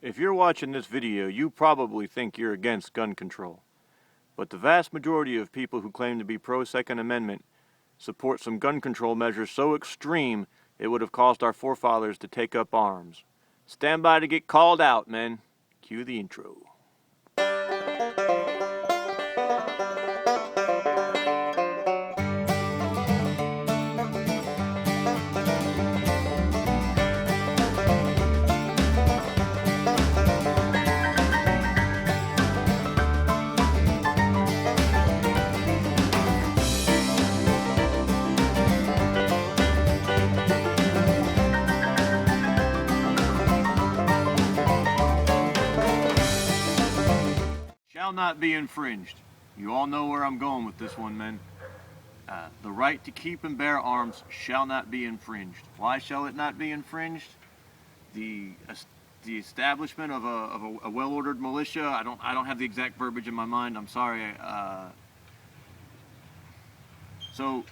If you're watching this video, you probably think you're against gun control. But the vast majority of people who claim to be pro-Second Amendment support some gun control measures so extreme it would have caused our forefathers to take up arms. Stand by to get called out, men. Cue the intro. Shall not be infringed. You all know where I'm going with this one, men. The right to keep and bear arms shall not be infringed. Why shall it not be infringed? The establishment of a well-ordered militia. I don't have the exact verbiage in my mind. I'm sorry. So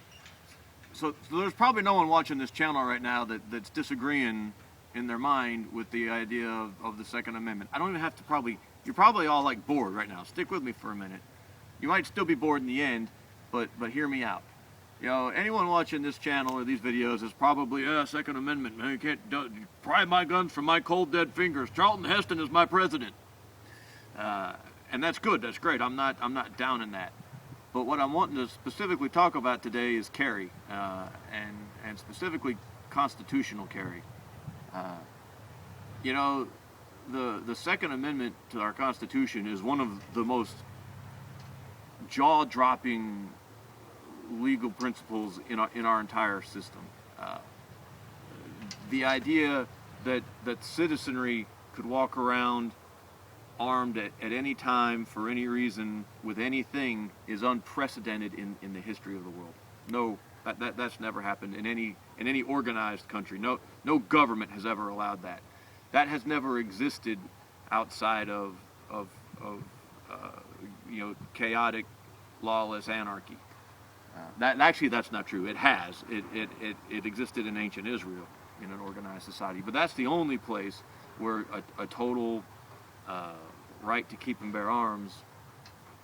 there's probably no one watching this channel right now that's disagreeing in their mind with the idea of the Second Amendment. I don't even have to you're probably all like bored right now. Stick with me for a minute. You might still be bored in the end, but hear me out. You know, anyone watching this channel or these videos is probably, Second Amendment, man, you can't pry my guns from my cold dead fingers. Charlton Heston is my president. And that's good, that's great. I'm not down in that. But what I'm wanting to specifically talk about today is carry, and specifically constitutional carry. You know, the Second Amendment to our Constitution is one of the most jaw-dropping legal principles in our entire system. The idea that citizenry could walk around armed at any time for any reason with anything is unprecedented in the history of the world. No, that's never happened in any organized country. No government has ever allowed that. That has never existed outside of chaotic, lawless anarchy. That's not true. It has. It existed in ancient Israel in an organized society. But that's the only place where a total right to keep and bear arms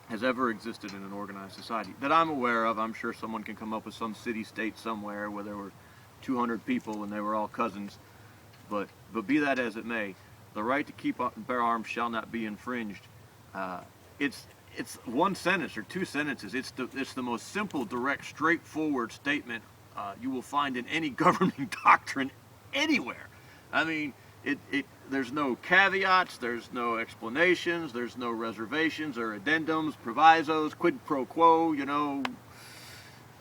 has ever existed in an organized society that I'm aware of. I'm sure someone can come up with some city-state somewhere where there were 200 people and they were all cousins. But be that as it may, the right to keep and bear arms shall not be infringed. It's one sentence or two sentences. It's the most simple, direct, straightforward statement you will find in any governing doctrine anywhere. I mean, there's no caveats, there's no explanations, there's no reservations or addendums, provisos, quid pro quo. You know,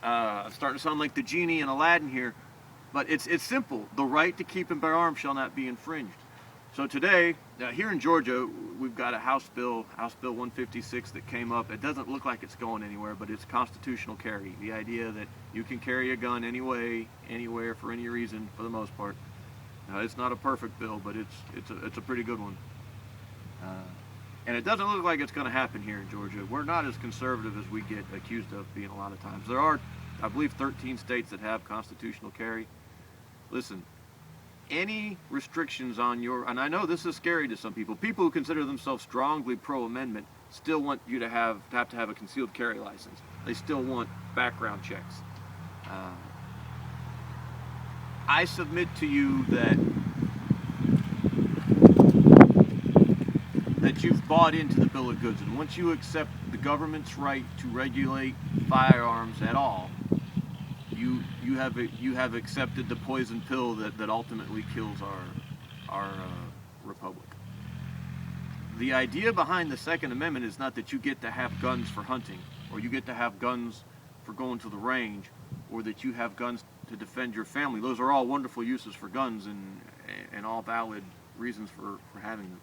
I'm starting to sound like the genie in Aladdin here. But it's simple. The right to keep and bear arms shall not be infringed. So today, here in Georgia, we've got a House Bill 156 that came up. It doesn't look like it's going anywhere, but it's constitutional carry. The idea that you can carry a gun anyway, anywhere, for any reason, for the most part. It's not a perfect bill, but it's a pretty good one. And it doesn't look like it's going to happen here in Georgia. We're not as conservative as we get accused of being a lot of times. There are, I believe, 13 states that have constitutional carry. Listen, any restrictions on and I know this is scary to some people who consider themselves strongly pro-amendment still want you to have a concealed carry license. They still want background checks. I submit to you that you've bought into the bill of goods, and once you accept the government's right to regulate firearms at all, you have accepted the poison pill that ultimately kills our republic. The idea behind the Second Amendment is not that you get to have guns for hunting, or you get to have guns for going to the range, or that you have guns to defend your family. Those are all wonderful uses for guns and all valid reasons for having them.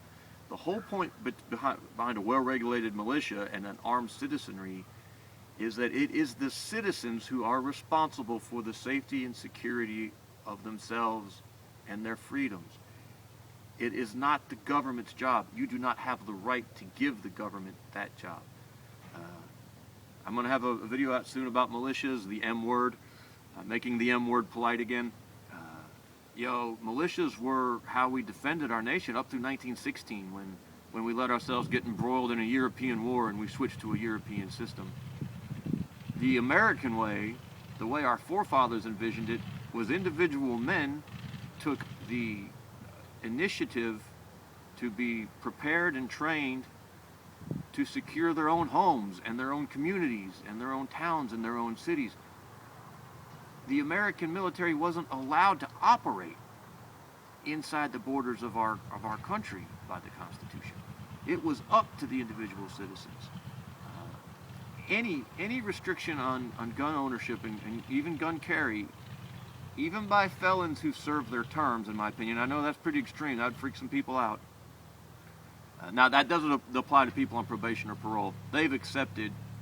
The whole point behind a well-regulated militia and an armed citizenry is that it is the citizens who are responsible for the safety and security of themselves and their freedoms. It is not the government's job. You do not have the right to give the government that job. I'm going to have a video out soon about militias, the M word, making the M word polite again. militias were how we defended our nation up through 1916 when we let ourselves get embroiled in a European war and we switched to a European system. The American way, the way our forefathers envisioned it, was individual men took the initiative to be prepared and trained to secure their own homes and their own communities and their own towns and their own cities. The American military wasn't allowed to operate inside the borders of our country by the Constitution. It was up to the individual citizens. Any restriction on gun ownership and even gun carry, even by felons who served their terms, in my opinion, I know that's pretty extreme. That would freak some people out. Now, that doesn't apply to people on probation or parole. They've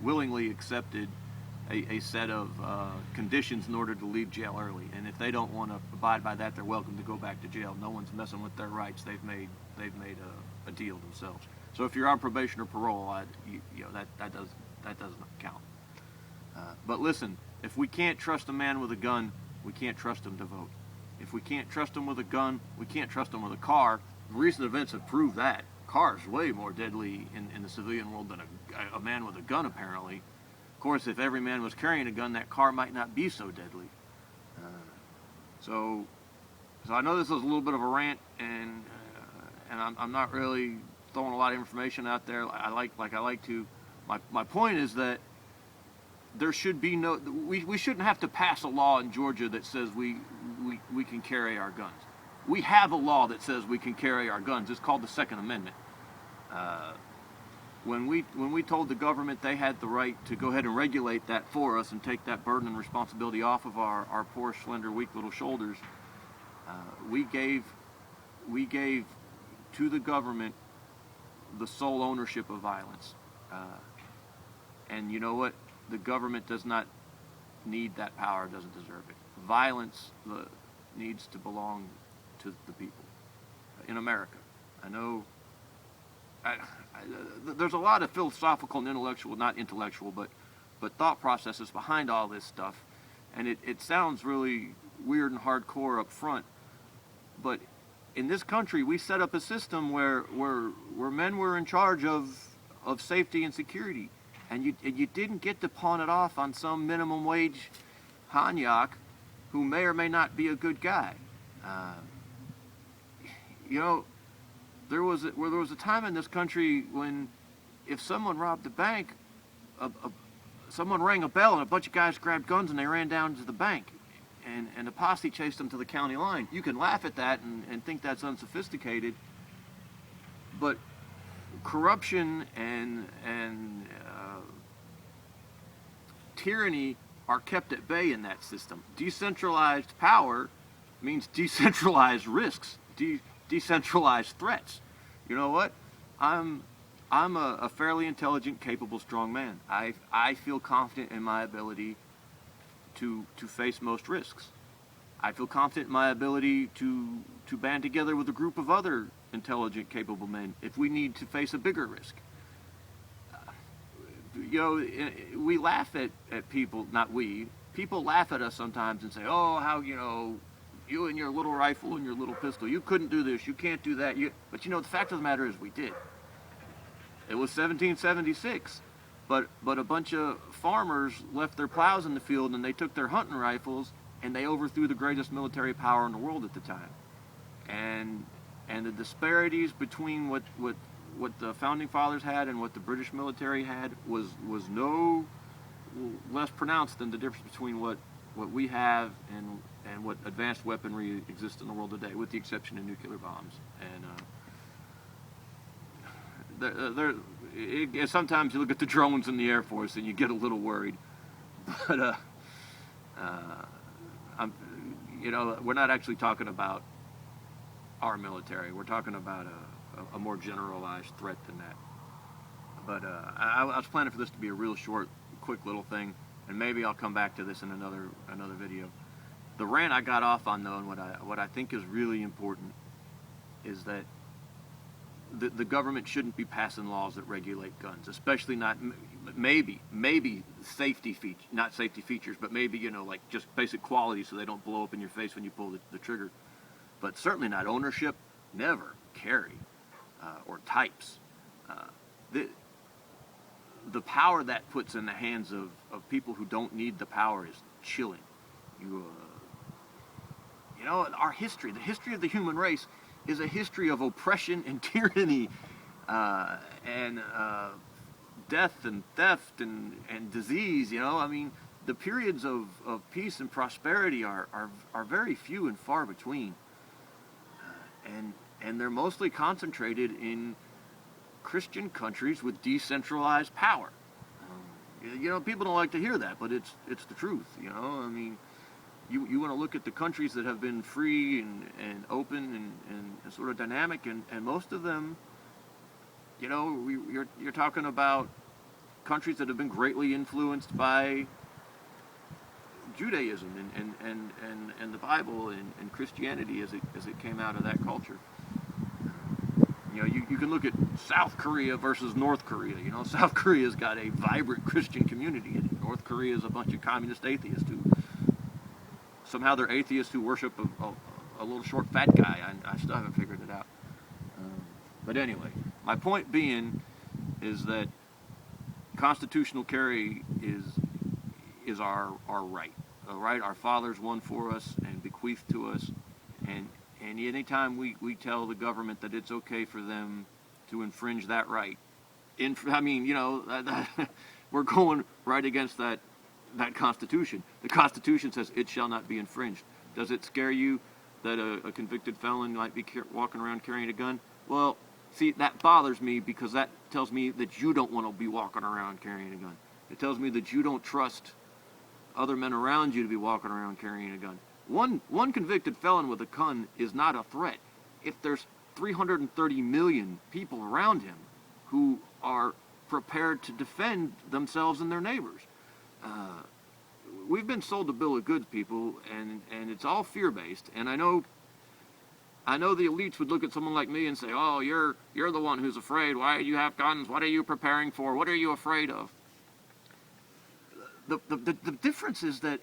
willingly accepted a set of conditions in order to leave jail early. And if they don't want to abide by that, they're welcome to go back to jail. No one's messing with their rights. They've made a deal themselves. So if you're on probation or parole, that doesn't count. But listen, if we can't trust a man with a gun, we can't trust him to vote. If we can't trust him with a gun, we can't trust him with a car. Recent events have proved that. Cars way more deadly in the civilian world than a man with a gun, apparently. Of course, if every man was carrying a gun, that car might not be so deadly. So I know this is a little bit of a rant, and I'm not really throwing a lot of information out there. I like to. My point is that there should be we shouldn't have to pass a law in Georgia that says we can carry our guns. We have a law that says we can carry our guns. It's called the Second Amendment. When we told the government they had the right to go ahead and regulate that for us and take that burden and responsibility off of our poor, slender, weak little shoulders, we gave to the government the sole ownership of violence. And you know what? The government does not need that power, doesn't deserve it. Violence needs to belong to the people in America. I know there's a lot of philosophical and intellectual, not intellectual, but thought processes behind all this stuff, and it sounds really weird and hardcore up front, but in this country we set up a system where men were in charge of safety and security, and you didn't get to pawn it off on some minimum wage Hanyak who may or may not be a good guy. There was a time in this country when if someone robbed a bank, someone rang a bell and a bunch of guys grabbed guns and they ran down to the bank, and the posse chased them to the county line. You can laugh at that and think that's unsophisticated, but corruption and tyranny are kept at bay in that system. Decentralized power means decentralized risks, decentralized threats. You know what? I'm a fairly intelligent, capable, strong man. I feel confident in my ability to face most risks. I feel confident in my ability to band together with a group of other intelligent, capable men if we need to face a bigger risk. We laugh at people, not we. People laugh at us sometimes and say, oh, how, you and your little rifle and your little pistol, you couldn't do this, you can't do that. But the fact of the matter is we did. It was 1776, but a bunch of farmers left their plows in the field and they took their hunting rifles and they overthrew the greatest military power in the world at the time. And the disparities between what the founding fathers had and what the British military had was no less pronounced than the difference between what we have and what advanced weaponry exists in the world today, with the exception of nuclear bombs. And sometimes you look at the drones in the Air Force and you get a little worried. But we're not actually talking about our military. We're talking about a more generalized threat than that. But I was planning for this to be a real short, quick little thing, and maybe I'll come back to this in another video. The rant I got off on, though, and what I think is really important is that the government shouldn't be passing laws that regulate guns, especially not maybe safety features, not safety features, but maybe like just basic quality so they don't blow up in your face when you pull the trigger. but certainly not ownership. Never carry or types. The power that puts in the hands of people who don't need the power is chilling. You know, our history, the history of the human race, is a history of oppression and tyranny, and death and theft and disease. You know, I mean, the periods of peace and prosperity are very few and far between, and they're mostly concentrated in Christian countries with decentralized power. You know, people don't like to hear that, but it's the truth. You know, I mean, you want to look at the countries that have been free and open and sort of dynamic, and most of them, you know, you're talking about countries that have been greatly influenced by Judaism and the Bible and Christianity as it came out of that culture. You know, you can look at South Korea versus North Korea. You know, South Korea's got a vibrant Christian community, and North Korea is a bunch of communist atheists who somehow they're atheists who worship a little short fat guy. I still haven't figured it out. But anyway, my point being is that constitutional carry is our right. Right? Our fathers won for us and bequeathed to us, and anytime we tell the government that it's okay for them to infringe that right, I mean, you know, we're going right against that Constitution. The Constitution says it shall not be infringed. Does it scare you that a convicted felon might be walking around carrying a gun? Well, see, that bothers me because that tells me that you don't want to be walking around carrying a gun. It tells me that you don't trust other men around you to be walking around carrying a gun. One convicted felon with a gun is not a threat. If there's 330 million people around him who are prepared to defend themselves and their neighbors. We've been sold a bill of goods, people, and it's all fear-based. And I know the elites would look at someone like me and say, "Oh, you're the one who's afraid. Why do you have guns? What are you preparing for? What are you afraid of?" The difference is that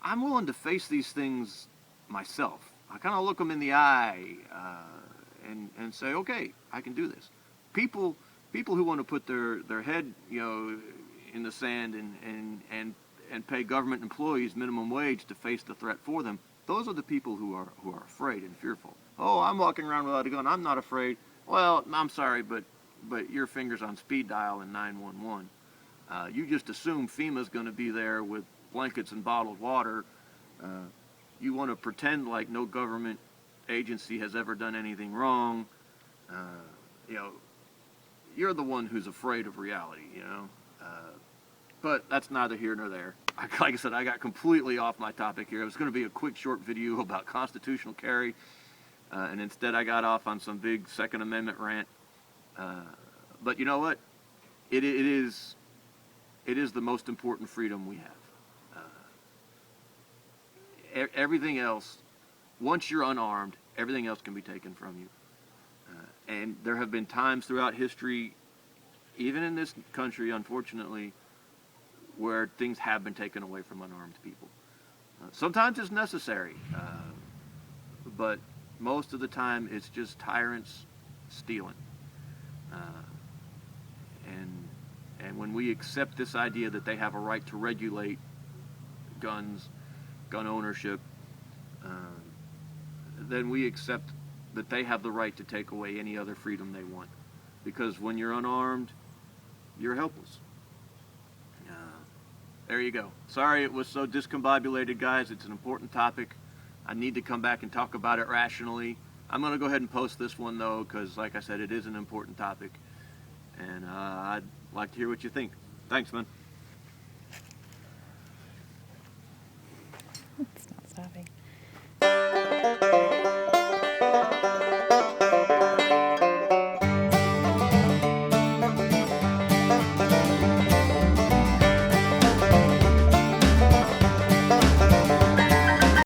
I'm willing to face these things myself. I kind of look them in the eye and say, "Okay, I can do this." People who want to put their head, you know, in the sand and pay government employees minimum wage to face the threat for them, those are the people who are afraid and fearful. Oh, I'm walking around without a gun. I'm not afraid. Well, I'm sorry, but your finger's on speed dial in 911. You just assume FEMA's going to be there with blankets and bottled water. You want to pretend like no government agency has ever done anything wrong. You know, you're the one who's afraid of reality, you know. But that's neither here nor there. Like I said, I got completely off my topic here. It was going to be a quick, short video about constitutional carry, and instead I got off on some big Second Amendment rant. But you know what? It is the most important freedom we have. Everything else, once you're unarmed, everything else can be taken from you. And there have been times throughout history, even in this country, unfortunately, where things have been taken away from unarmed people. Sometimes it's necessary, but most of the time it's just tyrants stealing. And when we accept this idea that they have a right to regulate guns, gun ownership, then we accept that they have the right to take away any other freedom they want. Because when you're unarmed, you're helpless. There you go. Sorry it was so discombobulated, guys. It's an important topic. I need to come back and talk about it rationally. I'm going to go ahead and post this one, though, because, like I said, it is an important topic. And I'd like to hear what you think. Thanks, man. It's not stopping.